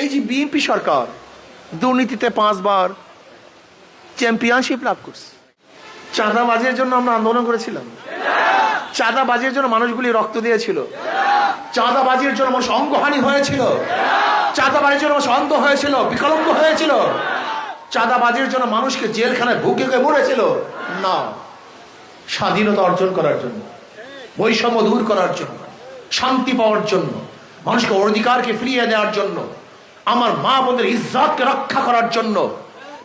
এই যে বিএনপি সরকার দুর্নীতিতে 5 বার চ্যাম্পিয়নশিপ লাভ করছে। চাঁদাবাজির জন্য আমরা আন্দোলন করেছিলাম, চাঁদাবাজির জন্য মানুষগুলি রক্ত দিয়েছিল, চাঁদাবাজির জন্য মানুষ অঙ্গহানি হয়েছিল, চাঁদাবাজির জন্য মানুষ অন্ধ হয়েছিল, বিকলাঙ্গ হয়েছিল, চাঁদাবাজির জন্য মানুষকে জেলখানায় ভুগে মরেছিল না। স্বাধীনতা অর্জন করার জন্য, বৈষম্য দূর করার জন্য, শান্তি পাওয়ার জন্য, মানুষকে অধিকারকে ফিরিয়ে দেওয়ার জন্য, আমার মা বোনদের ইজ্জতকে রক্ষা করার জন্য,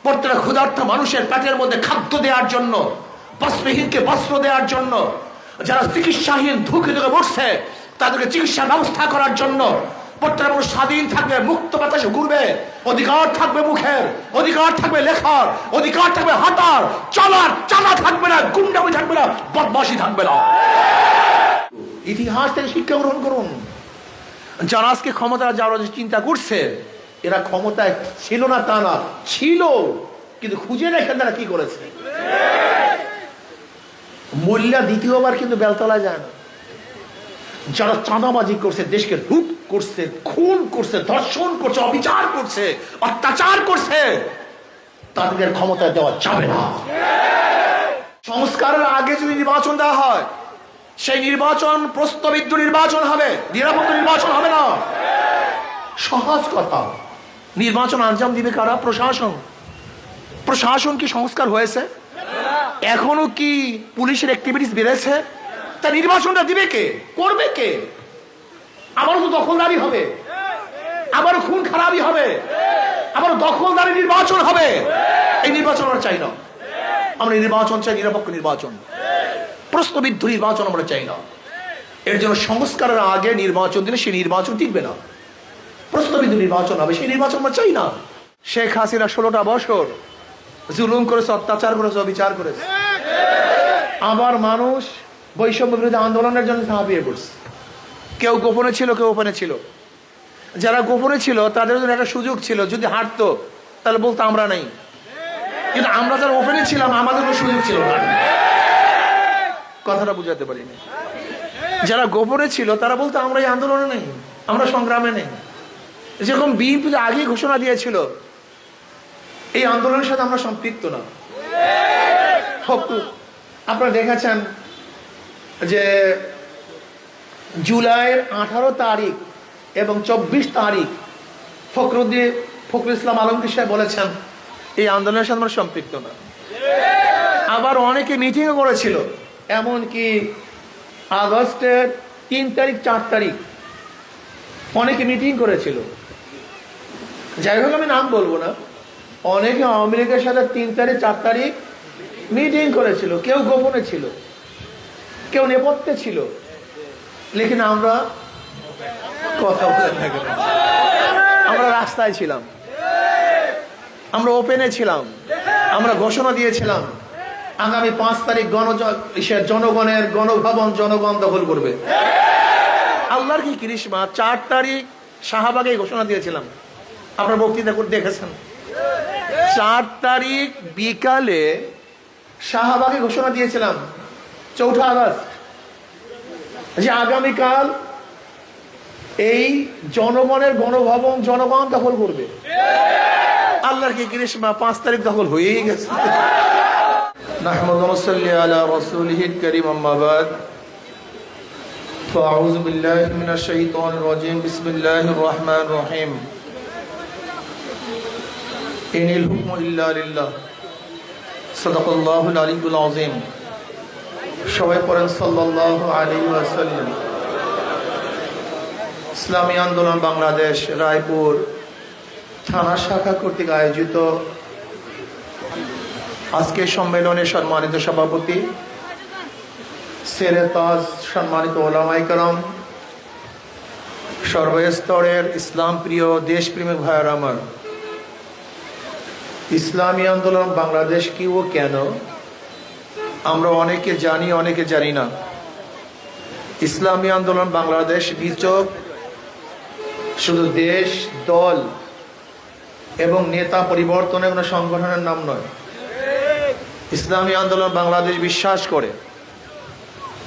প্রত্যেকটা ক্ষুধার্ত মানুষের পেটের মধ্যে খাদ্য দেওয়ার জন্য, বস্ত্রহীনকে বস্ত্র দেওয়ার জন্য, যারা চিকিৎসাহীন ধুকে ধুকে মরছে তাদেরকে চিকিৎসার ব্যবস্থা করার জন্য, প্রত্যেকটা মানুষ স্বাধীন থাকবে, মুক্ত বাতাসে ঘুরবে, অধিকার থাকবে মুখের, অধিকার থাকবে লেখার, অধিকার থাকবে হাঁটার চলার, চালা থাকবে না, গুন্ডামি থাকবে না, বদমাশি থাকবে না। ইতিহাস থেকে শিক্ষা গ্রহণ করুন। যারা আজকে ক্ষমতা যাওয়ার চিন্তা করছে, এরা ক্ষমতায় ছিল না তা না, ছিল, কিন্তু খুঁজে দেখেন তারা কি করেছে। মোল্লা দ্বিতীয়বার কিন্তু বেলতলায় যায় না। যারা চাঁদাবাজি করছে, দেশকে লুট করছে, খুন করছে, ধর্ষণ করছে, অবিচার করছে, অত্যাচার করছে, তাদের ক্ষমতায় দেওয়া যাবে না। সংস্কারের আগে যদি নির্বাচন দেওয়া হয়, সেই নির্বাচন প্রস্তাবিত নির্বাচন হবে, নিরাপত্তা নির্বাচন হবে না। সহজ কথা, নির্বাচন আঞ্জাম দিবে কারা? প্রশাসন। প্রশাসন কি সংস্কার হয়েছে? এখনো কি পুলিশের অ্যাক্টিভিটিস বেড়েছে? তা নির্বাচনটা দিবে কে, করবে কে? আবারও তো দখলদারি হবে, আবারও খুন খারাপই হবে, আবারও দখলদারি নির্বাচন হবে। এই নির্বাচন আমরা চাই না। আমরা নির্বাচন চাই নিরপেক্ষ নির্বাচন, প্রশ্নবিদ্ধ নির্বাচন আমরা চাই না। এর জন্য সংস্কারের আগে নির্বাচন দিলে সেই নির্বাচন টিকবে না, প্রশ্নবিদ্ধ নির্বাচন হবে, সেই নির্বাচন আমরা চাই না। শেখ হাসিনা 16টা বছর জুলুম করেছে, অত্যাচার করেছে, অবিচার করেছে। আবার মানুষ বৈষম্য বিরোধী আন্দোলনের জন্য ঝাঁপিয়ে পড়ছে। কেউ গোপনে ছিল, কেউ ওপেনে ছিল। যারা গোপনে ছিল তাদের জন্য একটা সুযোগ ছিল, যদি হারতো তাহলে বলতো আমরা নাই। কিন্তু আমরা যারা ওপেনে ছিলাম আমাদের কোনো সুযোগ ছিল না। কথাটা বুঝাতে পারিনি। যারা গোপনে ছিল তারা বলতো আমরা এই আন্দোলনে নেই, আমরা সংগ্রামে নেই। যেরকম বিএনপি আগেই ঘোষণা দিয়েছিল এই আন্দোলনের সাথে আমরা সম্পৃক্ত না। আপনারা দেখেছেন যে জুলাইয়ের 18 তারিখ এবং 24 তারিখ ফখরুল ইসলাম আলমগীর সাহেব বলেছেন এই আন্দোলনের সাথে আমরা সম্পৃক্ত না। আবার অনেকে মিটিংও করেছিল, এমনকি আগস্টের 3 তারিখ 4 তারিখ অনেকে মিটিং করেছিল। যাই হোক, আমি নাম বলবো না। অনেকে আওয়ামী লীগের সাথে 3 তারিখ 4 তারিখ মিটিং করেছিল। কেউ গোপনে ছিল, কেউ নেপথ্যে ছিল, লেকিন আমরা কথা বলে থাকি, আমরা রাস্তায় ছিলাম, আমরা ওপেনে ছিলাম, আমরা ঘোষণা দিয়েছিলাম আগামী 5 তারিখ জনগণের গণভবন জনগণ দখল করবে। আল্লাহর কি কৃষ্মা, 4 তারিখ শাহবাগে ঘোষণা দিয়েছিলাম, আপনার বক্তৃতা করে দেখেছেন। 4 তারিখ বিকালে শাহবাগে ঘোষণা দিয়েছিলাম 4 আগস্ট যে আগামীকাল এই জনগণের গণভবন জনগণ দখল করবে। আল্লাহর কি কৃষ্মা, 5 তারিখ দখল হয়েই গেছে। নাহমাদু ওয়া সাল্লি আলা রাসূলিহিল কারীম, আম্মা বাদ। ফাআউযু বিল্লাহি মিনাশ শাইতানির রাজীম, বিসমিল্লাহির রহমানির রহিম। ইনিল হুকমু ইল্লা লিল্লাহ, সাদাকাল্লাহুল আলিয়্যুল আযীম। সবাই পড়েন সাল্লাল্লাহু আলাইহি ওয়াসাল্লাম। ইসলামী আন্দোলন বাংলাদেশ রায়পুর থানা শাখা কর্তৃক আয়োজিত আজকে সম্মেলনে সম্মানিত সভাপতি, সেরে তাজ সম্মানিত ওলামায়ে কেরাম, সর্বস্তরের ইসলাম প্রিয় দেশপ্রেমিক ভাইয়েরা আমার, ইসলামী আন্দোলন বাংলাদেশ কি ও কেন আমরা অনেকে জানি, অনেকে জানি না। ইসলামী আন্দোলন বাংলাদেশ নিছক শুধু দেশ, দল এবং নেতা পরিবর্তনের কোনো সংগঠনের নাম নয়। ইসলামী আন্দোলন বাংলাদেশ বিশ্বাস করে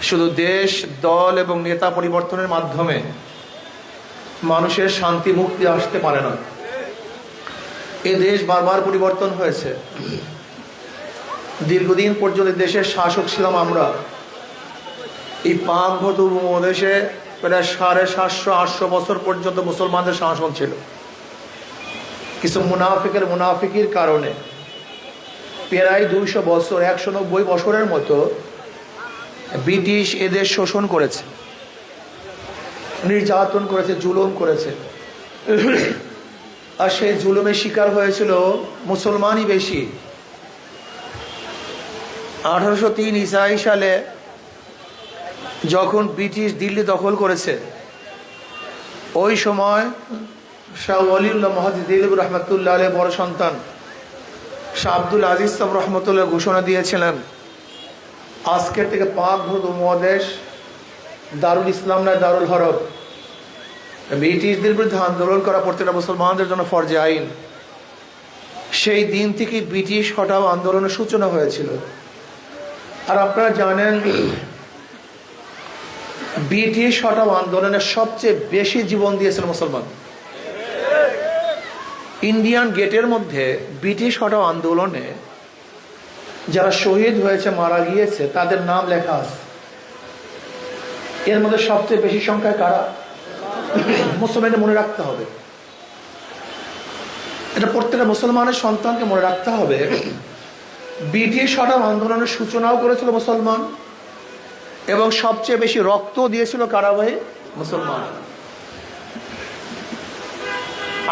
শুধু দেশ, দল এবং নেতা পরিবর্তনের মাধ্যমে মানুষের শান্তি মুক্তি আসতে পারে না। এই দেশ বারবার পরিবর্তন হয়েছে। দীর্ঘদিন পর্যন্ত দেশের শাসক ছিলাম আমরা। এই পাক উপমহাদেশে প্রায় 750-800 বছর পর্যন্ত মুসলমানদের শাসন ছিল। কিছু মুনাফিকির কারণে প্রায় 200 বছর 190 বছরের মতো ব্রিটিশ এদের শোষণ করেছে, নির্যাতন করেছে, জুলুম করেছে। আর সেই জুলুমের শিকার হয়েছিল মুসলমানই বেশি। 1803 ইসাই সালে যখন ব্রিটিশ দিল্লি দখল করেছে, ওই সময় শাহ ওয়ালিউল্লাহ মুহাদ্দিস দিলবর রহমতুল্লাহ আলাইহির বড় সন্তান শাহ আব্দুল আজিজ সাহেব রহমতুল্লাহ ঘোষণা দিয়েছিলেন, আজকের থেকে পাক উপমহাদেশ দারুল ইসলাম নয়, দারুল হরব। ব্রিটিশদের বিরুদ্ধে আন্দোলন করা প্রত্যেকটা মুসলমানদের জন্য ফরজে আইন। সেই দিন থেকে ব্রিটিশ হটাও আন্দোলনের সূচনা হয়েছিল। আর আপনারা জানেন, ব্রিটিশ হটাও আন্দোলনের সবচেয়ে বেশি জীবন দিয়েছিল মুসলমান। ইন্ডিয়ান গেটের মধ্যে ব্রিটিশ হটাও আন্দোলনে যারা শহীদ হয়েছে, মারা গিয়েছে, তাদের নাম লেখা আছে। এর মধ্যে সবচেয়ে বেশি সংখ্যায় কারা? মুসলমানদের মনে রাখতে হবে, এটা প্রত্যেকটা মুসলমানের সন্তানকে মনে রাখতে হবে। ব্রিটিশ হটাও আন্দোলনের সূচনাও করেছিল মুসলমান, এবং সবচেয়ে বেশি রক্ত দিয়েছিল কারা ভাই? মুসলমান।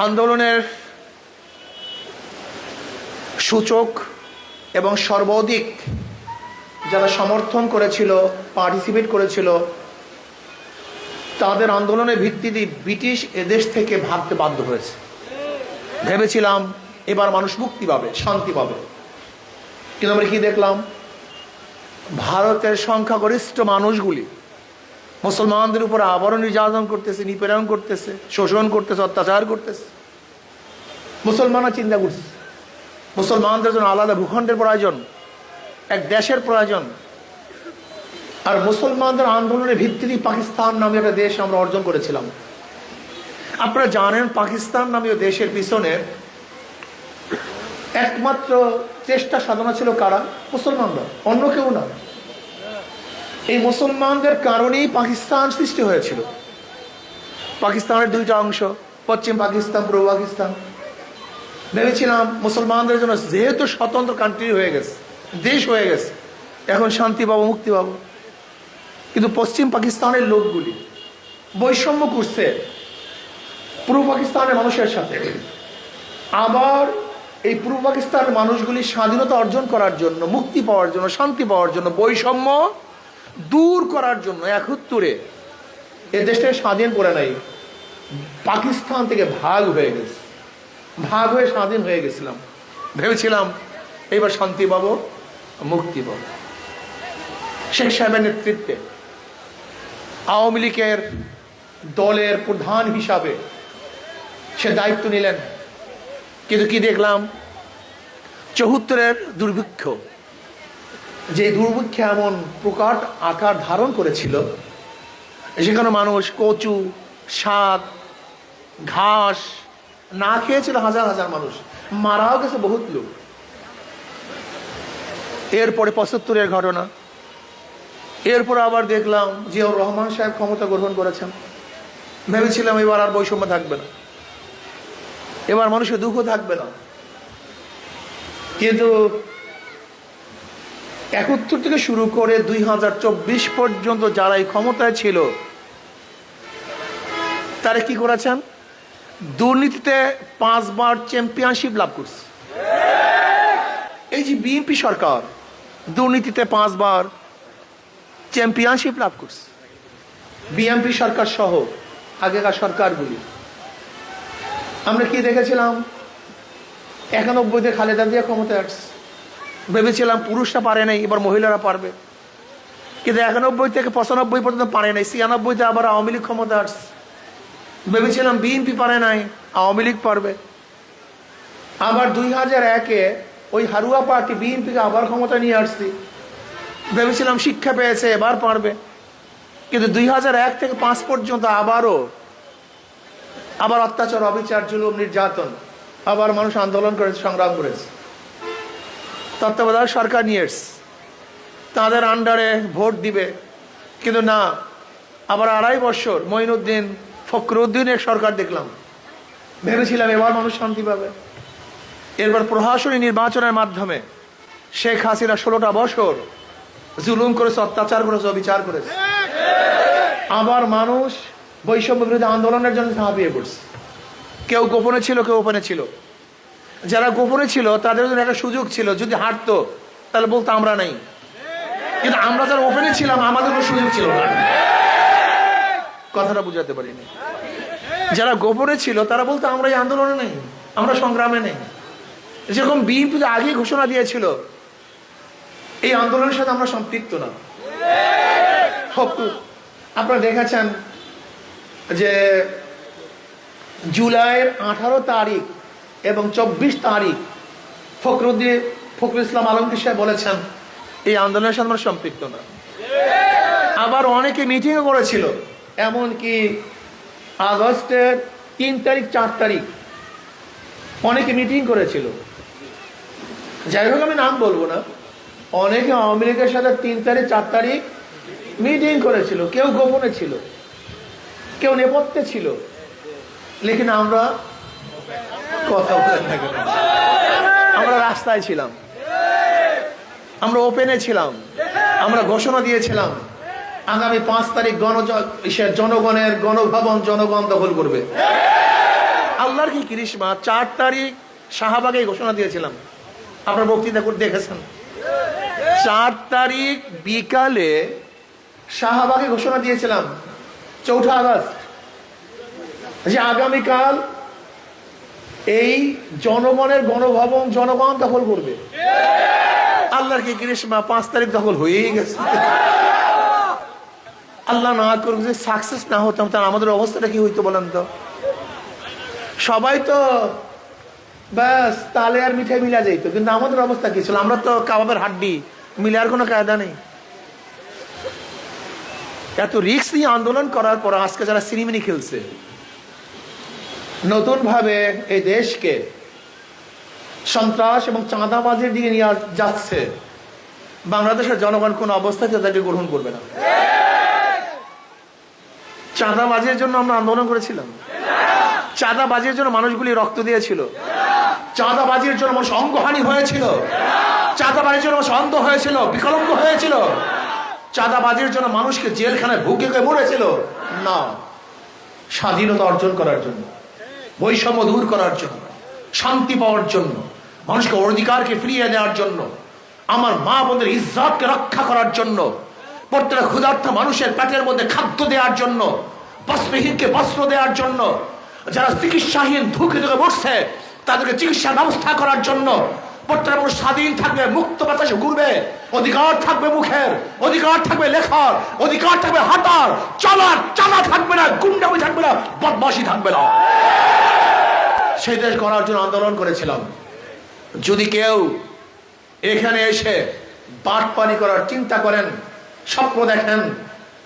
আন্দোলনের সূচক এবং সর্বাধিক যারা সমর্থন করেছিল, পার্টিসিপেট করেছিল, তাদের আন্দোলনের ভিত্তিতে ব্রিটিশ এদেশ থেকে ভাগতে বাধ্য হয়েছে। ভেবেছিলাম এবার মানুষ মুক্তি পাবে, শান্তি পাবে, কিন্তু আমরা কি দেখলাম? ভারতের সংখ্যাগরিষ্ঠ মানুষগুলি মুসলমানদের উপর আবারও নির্যাতন করতেছে, নিপীড়ন করতেছে, শোষণ করতেছে, অত্যাচার করতেছে। মুসলমানরা চিন্তা করছে মুসলমানদের জন্য আলাদা ভূখণ্ডের প্রয়োজন, এক দেশের প্রয়োজন। আর মুসলমানদের আন্দোলনের ভিত্তিতে পাকিস্তান নামে একটা দেশ আমরা অর্জন করেছিলাম। আপনারা জানেন, পাকিস্তান নামীয় দেশের পিছনে একমাত্র চেষ্টা সাধনা ছিল কারা? মুসলমানরা, অন্য কেউ না। এই মুসলমানদের কারণেই পাকিস্তান সৃষ্টি হয়েছিল। পাকিস্তানের দুইটা অংশ, পশ্চিম পাকিস্তান, পূর্ব পাকিস্তান। ভেবেছিলাম মুসলমানদের জন্য যেহেতু স্বতন্ত্র কান্ট্রি হয়ে গেছে, দেশ হয়ে গেছে, এখন শান্তি পাবো, মুক্তি পাবো। কিন্তু পশ্চিম পাকিস্তানের লোকগুলি বৈষম্য করছে পূর্ব পাকিস্তানের মানুষের সাথে। আবার এই পূর্ব পাকিস্তানের মানুষগুলি স্বাধীনতা অর্জন করার জন্য, মুক্তি পাওয়ার জন্য, শান্তি পাওয়ার জন্য, বৈষম্য দূর করার জন্য 71 এ দেশটাকে স্বাধীন করে নাই, পাকিস্তান থেকে ভাগ হয়ে গেছে। ভাগ হয়ে স্বাধীন হয়ে গেছিলাম। ভেবেছিলাম এইবার শান্তি পাবো, মুক্তি পাবো। শেখ সাহেবের নেতৃত্বে আওয়ামী লীগের দলের প্রধান হিসাবে সে দায়িত্ব নিলেন। কিন্তু কি দেখলাম? 74-এর দুর্ভিক্ষ, যে দুর্ভিক্ষ এমন প্রকার আকার ধারণ করেছিল, সেখানে মানুষ কচু, শাক, ঘাস না খেয়েছিল হাজার হাজার মানুষ, মারাও গেছে বহুত লোক। এরপরে 75-এর ঘটনা। এরপর আবার দেখলাম জিয়াউর রহমান সাহেব ক্ষমতা গ্রহণ করেছেন। ভেবেছিলাম এবার আর বৈষম্য থাকবে না, এবার মানুষের দুঃখ থাকবে না। কিন্তু 71 থেকে শুরু করে 2024 পর্যন্ত যারা এই ক্ষমতায় ছিল, তারা কি করেছেন? দুর্নীতিতে 5 বার চ্যাম্পিয়নশিপ লাভ করছে। এই যে বিএনপি সরকার, দুর্নীতিতে 5 বার চ্যাম্পিয়নশিপ লাভ করছে। বিএনপি সরকার সহ আগেকার সরকারগুলি। আমরা কি দেখেছিলাম? 91-তে খালেদা জিয়া ক্ষমতায় আসছে। ভেবেছিলাম পুরুষরা পারে নাই, এবার মহিলারা পারবে। কিন্তু 91 থেকে 95 পর্যন্ত পারে নাই। 96-তে আবার আওয়ামী লীগ ক্ষমতা আসছে। ভেবেছিলাম বিএনপি পারে নাই, আওয়ামী লীগ পারবে। আবার 2001-এ ওই হারুয়া পার্টি বিএনপিকে আবার ক্ষমতা নিয়ে আসছি। ভেবেছিলাম শিক্ষা পেয়েছে, এবার পারবে। কিন্তু 2001 থেকে 5 পর্যন্ত আবারও আবার অত্যাচার, অবিচার, জুলুম, নির্যাতন, আবার মানুষ আন্দোলন করেছে, সংগ্রাম করেছে। তত্ত্বাবধায়ক সরকার নিয়ে এসছে, তাদের আন্ডারে ভোট দিবে, কিন্তু না, আবার 2.5 বছর মঈনুদ্দিন ফখরুদ্দিনের সরকার দেখলাম। ভেবেছিলাম এবার মানুষ শান্তি পাবে। এরপর প্রশাসনী নির্বাচনের মাধ্যমে শেখ হাসিনা 16টা বছর জুলুম করেছে, অত্যাচার করেছে, অবিচার করেছে। আবার মানুষ বৈষম্য বিরোধী আন্দোলনের জন্য ঝাঁপিয়ে পড়ছে। কেউ গোপনে ছিল, কেউ ওপেনে ছিল। যারা গোপনে ছিল তাদের জন্য একটা সুযোগ ছিল, যদি হারতো তাহলে বলতো আমরা নাই। কিন্তু আমরা যারা ওপেনে ছিলাম আমাদের কোনো সুযোগ ছিল না। কথাটা বুঝাতে পারিনি। যারা গোপনে ছিল তারা বলতো আমরা এই আন্দোলনে নেই, আমরা সংগ্রামে নেই। যেরকম বিএনপি আগে ঘোষণা দিয়েছিল এই আন্দোলনের সাথে আমরা সম্পৃক্ত না। আপনারা দেখেছেন যে জুলাইয়ের 18 তারিখ এবং 24 তারিখ ফখরুল ইসলাম আলমগীর সাহেব বলেছেন এই আন্দোলনের সাথে আমরা সম্পৃক্ত না। আবার অনেকে মিটিংও করেছিল, এমনকি আগস্টের 3 তারিখ 4 তারিখ অনেকে মিটিং করেছিল। যাই হোক, আমি নাম বলবো না। অনেকে আওয়ামী লীগের সাথে 3 তারিখ 4 তারিখ মিটিং করেছিল। কেউ গোপনে ছিল, কেউ নেপথ্যে ছিল, লেকিন আমরা কথা বলে থাকি, আমরা রাস্তায় ছিলাম, আমরা ওপেনে ছিলাম, আমরা ঘোষণা দিয়েছিলাম আগামী 5 তারিখ জনগণের গণভবন জনগণ দখল করবে। আল্লাহর কি করিশ্মা, 4 তারিখ শাহবাগে ঘোষণা দিয়েছিলাম, আপনার বক্তৃতা করে দেখেছেন। 4 তারিখ বিকালে শাহবাগে ঘোষণা দিয়েছিলাম 4 আগস্ট যে আগামীকাল এই জনগণের গণভবন জনগণ দখল করবে। আল্লাহর কি করিশ্মা, 5 তারিখ দখল হয়েই গেছে। আল্লাহ না করুক যে সাকসেস না হতাম, তার আমাদের অবস্থাটা কি হইতো বলেন তো? সবাই তো ব্যাস তালে আর মিঠাই মিলা যাইতো, কিন্তু আমাদের অবস্থা কি ছিল? আমরা তো কাবাবের হাড্ডি, মিলার কোনো কায়দা নেই। এত রিস্ক নিয়ে আন্দোলন করার পর আজকে যারা সিনেমিনি খেলছে, নতুন ভাবে এই দেশকে সন্ত্রাস এবং চাঁদাবাজির দিকে নিয়ে যাচ্ছে, বাংলাদেশের জনগণ কোন অবস্থাতে তাদেরকে গ্রহণ করবে না। চাঁদাবাজির জন্য আমরা আন্দোলন করেছিলাম, চাঁদাবাজির জন্য মানুষগুলি রক্ত দিয়েছিল, চাঁদাবাজির জন্য মানুষ অঙ্গহানি হয়েছিল, চাঁদাবাজির জন্য মানুষ অন্ধ হয়েছিল, বিকলাঙ্গ হয়েছিল, চাঁদাবাজির জন্য মানুষকে জেলখানায় ভুগে মরেছিল না। স্বাধীনতা অর্জন করার জন্য, বৈষম্য দূর করার জন্য, শান্তি পাওয়ার জন্য, মানুষকে অধিকারকে ফিরিয়ে দেওয়ার জন্য, আমার মা বোনদের ইজ্জতকে রক্ষা করার জন্য, প্রত্যেকটা ক্ষুধার্ত মানুষের পেটের মধ্যে খাদ্য দেওয়ার জন্য, বস্ত্রহীনকে বস্ত্র দেওয়ার জন্য, যারা চিকিৎসাহীন ধুকে ধুকে মরছে তাদেরকে চিকিৎসার ব্যবস্থা করার জন্য, প্রত্যেকটা মানুষ স্বাধীন থাকবে, মুক্ত বাতাসে ঘুরবে, অধিকার থাকবে মুখের, অধিকার থাকবে লেখার, অধিকার থাকবে হাঁটার চলার, চাঁদা থাকবে না, গুন্ডামি থাকবে না, বদমাশি থাকবে না। সেই দেশ করার জন্য আন্দোলন করেছিলাম। যদি কেউ এখানে এসে বাটপানি করার চিন্তা করেন, স্বপ্ন দেখেন,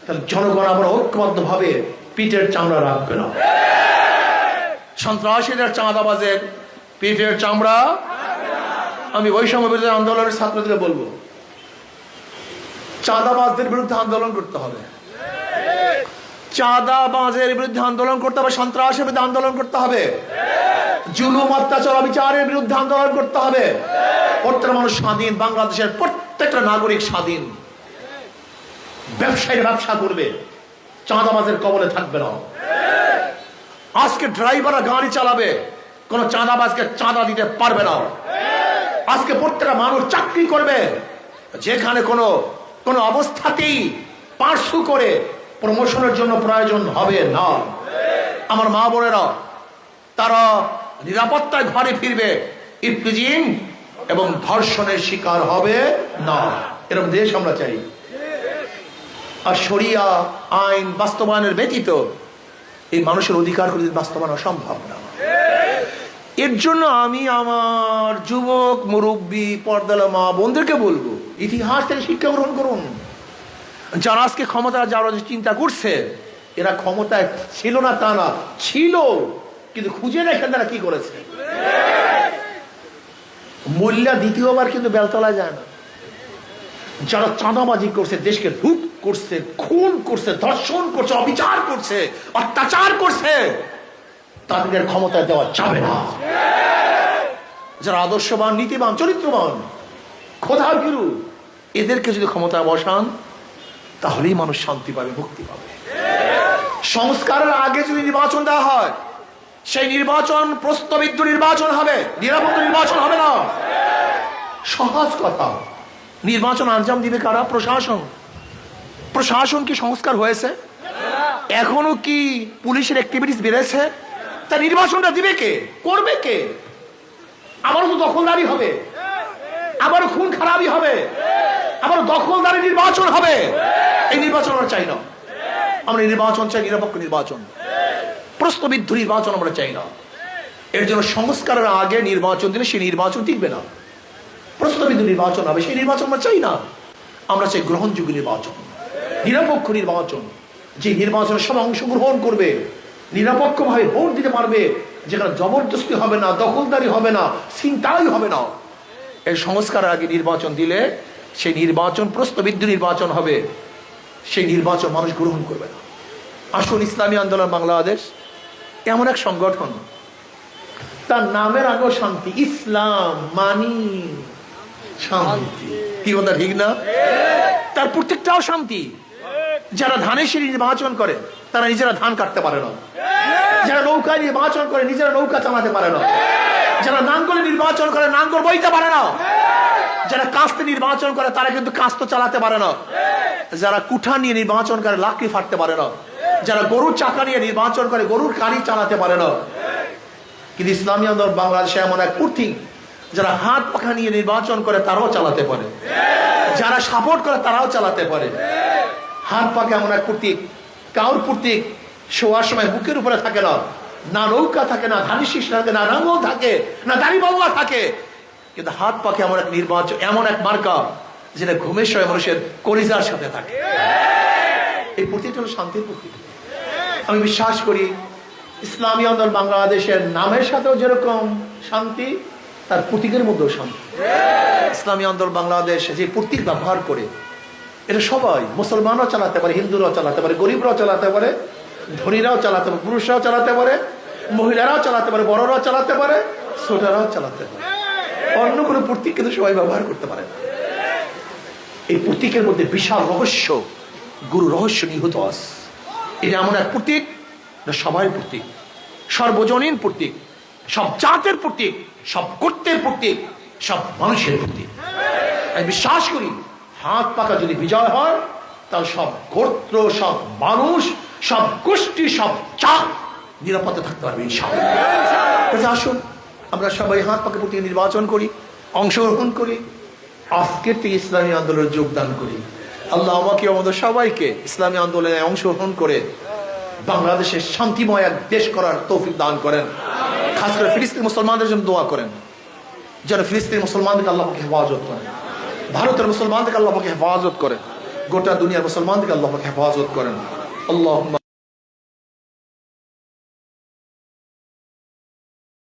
তাহলে জনগণ আবার ঐক্যবদ্ধ ভাবে পিঠের চামড়া রাখবে না। সন্ত্রাসীদের, চাঁদাবাজের পিঠের চামড়া। আমি বৈষম্য বিরোধী আন্দোলনের ছাত্রদের বলবো, চাঁদাবাজদের বিরুদ্ধে আন্দোলন করতে হবে, চাঁদাবাজের বিরুদ্ধে আন্দোলন করতে হবে, সন্ত্রাসের বিরুদ্ধে আন্দোলন করতে হবে, জুলুম, অত্যাচার, অবিচারের বিরুদ্ধে আন্দোলন করতে হবে। প্রত্যেকটা মানুষ স্বাধীন, বাংলাদেশের প্রত্যেকটা নাগরিক স্বাধীন। ব্যবসায়ীরা ব্যবসা করবে, চাঁদাবাজের কবলে থাকবে না। আজকে ড্রাইভাররা গাড়ি চালাবে, কোন চাঁদাবাজকে চাঁদা দিতে পারবে না। আজকে প্রত্যেকটা মানুষ চাকরি করবে, যেখানে কোনো অবস্থাতেই পার্সু করে প্রমোশনের জন্য প্রয়োজন হবে না। আমার মা বোনেরা তারা নিরাপত্তায় ঘরে ফিরবে, ইফতিজিং এবং ধর্ষণের শিকার হবে না। এরকম দেশ আমরা চাই। আর শরিয়া আইন বাস্তবায়নের ব্যতীত এই মানুষের অধিকার বাস্তবায়ন অসম্ভব না। এর জন্য আমি আমার যুবক মুরব্বী পর্দালা মা বোনদেরকে বলবো, ইতিহাস থেকে শিক্ষা গ্রহণ করুন। যারা আজকে ক্ষমতা যারা চিন্তা করছে, এরা ক্ষমতায় ছিল না তা না, ছিল, কিন্তু খুঁজে দেখেন তারা কি করেছে। মোল্লা দ্বিতীয়বার কিন্তু বেলতলায় যায় না। যারা চাঁদাবাজি করছে, দেশকে লুট করছে, খুন করছে, ধর্ষণ করছে, অবিচার করছে, অত্যাচার করছে, তাদের ক্ষমতায় দেওয়া যাবে না। যারা আদর্শবান, নীতিবান, চরিত্রবান, খোদার ভীরু, এদেরকে যদি ক্ষমতায় বসান তাহলেই মানুষ শান্তি পাবে, মুক্তি পাবে। সংস্কারের আগে যদি নির্বাচন দেওয়া হয়, সেই নির্বাচন প্রশ্নবিদ্ধ নির্বাচন হবে, নিরাপত্তা নির্বাচন হবে না। সহজ কথা। নির্বাচন আঞ্জাম দিবে কারা? প্রশাসন। প্রশাসন কি সংস্কার হয়েছে? এখনো কি পুলিশের অ্যাক্টিভিটিস বেড়েছে? তা নির্বাচনটা দিবে কে? করবে কে? আবারও তো দখলদারি হবে, আবারও খুন খারাপি হবে, আবার দখলদারি নির্বাচন হবে। এই নির্বাচন আমরা চাই না। আমরা নির্বাচন চাই নিরপেক্ষ নির্বাচন, প্রশ্নবিদ্ধ নির্বাচন আমরা চাই না। এর জন্য সংস্কারের আগে নির্বাচন দিলে সেই নির্বাচন টিকবে না, প্রশ্নবিদ্ধ নির্বাচন হবে, সেই নির্বাচন আমরা চাই না। আমরা চাই গ্রহণযোগ্য নির্বাচন, নিরপেক্ষ নির্বাচন, যে নির্বাচনে সবাই অংশগ্রহণ করবে, নিরপেক্ষভাবে ভোট দিতে পারবে, যেখানে জবরদস্তি হবে না, দখলদারি হবে না, ছিনতাই হবে না। এই সংস্কারের আগে নির্বাচন দিলে সেই নির্বাচন প্রশ্নবিদ্ধ নির্বাচন হবে, সেই নির্বাচন মানুষ গ্রহণ করবে না। আসুন, ইসলামী আন্দোলন বাংলাদেশ এমন এক সংগঠন, তার নামের আগেও শান্তি। ইসলাম মানি শান্তি, কি কথা ঠিক না? তার প্রত্যেকটাও শান্তি। যারা ধানের শীষ নির্বাচন করে তারা নিজেরা ধান কাটতে পারে না। যারা নৌকা নির্বাচন করে নিজেরা নৌকা চালাতে পারে না। যারা নাঙ্গল নির্বাচন করে নাঙ্গল বইতে পারে না। যারা কাস্তে নির্বাচন করে তারা কিন্তু কাস্ত চালাতে পারে না। যারা কুঠা নিয়ে নির্বাচন করে লাকড়ি ফাটতে পারে না। যারা গরুর চাকা নিয়ে নির্বাচন করে গরুর গাড়ি চালাতে পারে না। কিন্তু ইসলামী আন্দোলন বাংলাদেশে এমন এক প্রতীক, যারা হাত পাখা নিয়ে নির্বাচন করে তারাও চালাতে পারে, যারা সাপোর্ট করে তারাও চালাতে পারে। হাত পাখা এমন এক প্রতীক, কাউর প্রতীক শোয়ার সময় বুকের উপরে থাকে না, না নৌকা থাকে, না ধানি শীষ থাকে, না নাঙ্গল থাকে, না দাড়িপাল্লা থাকে, কিন্তু হাত পাখা এমন এক নির্বাচন, এমন এক মার্কা যেটা ঘুমের সময় মানুষের কলিজার সাথে থাকে। এই প্রতীকটা হলো শান্তির প্রতীক। আমি বিশ্বাস করি ইসলামী আন্দোলন বাংলাদেশের নামের সাথেও যেরকম শান্তি, তার প্রতীকের মধ্যেও শান্তি। ইসলামী আন্দোলন বাংলাদেশ যে প্রতীক ব্যবহার করে, এটা সবাই, মুসলমানরাও চালাতে পারে, হিন্দুরাও চালাতে পারে, গরিবরাও চালাতে পারে, ধনীরাও চালাতে পারে, পুরুষরাও চালাতে পারে, মহিলারাও চালাতে পারে, বড়রাও চালাতে পারে, ছোটরাও চালাতে পারে। অন্য কোনো প্রতীক কিন্তু সবাই ব্যবহার করতে পারে না। এই প্রতীকের মধ্যে বিশাল রহস্য, গুরু রহস্য নিহিত আছে। এটা এমন এক প্রতীক, সবাই প্রতীক, সর্বজনীন প্রতীক, সব জাতের প্রতীক, সব গোত্রের প্রতীক, সব মানুষের প্রতীক। আমি বিশ্বাস করি হাত পাকা যদি বিজয় হয়, তাহলে সব গোত্র, সব মানুষ, সব গোষ্ঠী, সব জাত নিরাপদে থাকতে পারবে ইনশাআল্লাহ। আসুন আমরা সবাই হাত পাকা প্রতীক নির্বাচন করি, অংশগ্রহণ করি, আজকের থেকে ইসলামী আন্দোলনে যোগদান করি। আল্লাহ আমাকে আমাদের সবাইকে ইসলামী আন্দোলনে অংশগ্রহণ করে বাংলাদেশের শান্তিময় এক দেশ করার তৌফিক দান করেন। খাস করে ফিলিস্তিন মুসলমানদের জন্য দোয়া করেন, যেন ফিলিস্তিন মুসলমানদেরকে আল্লাহ পাক হেফাজত করেন, ভারতের মুসলমানদেরকে আল্লাহ পাক হেফাজত করেন, গোটা দুনিয়ার মুসলমানদেরকে আল্লাহ পাক হেফাজত করেন। আল্লাহুম্মা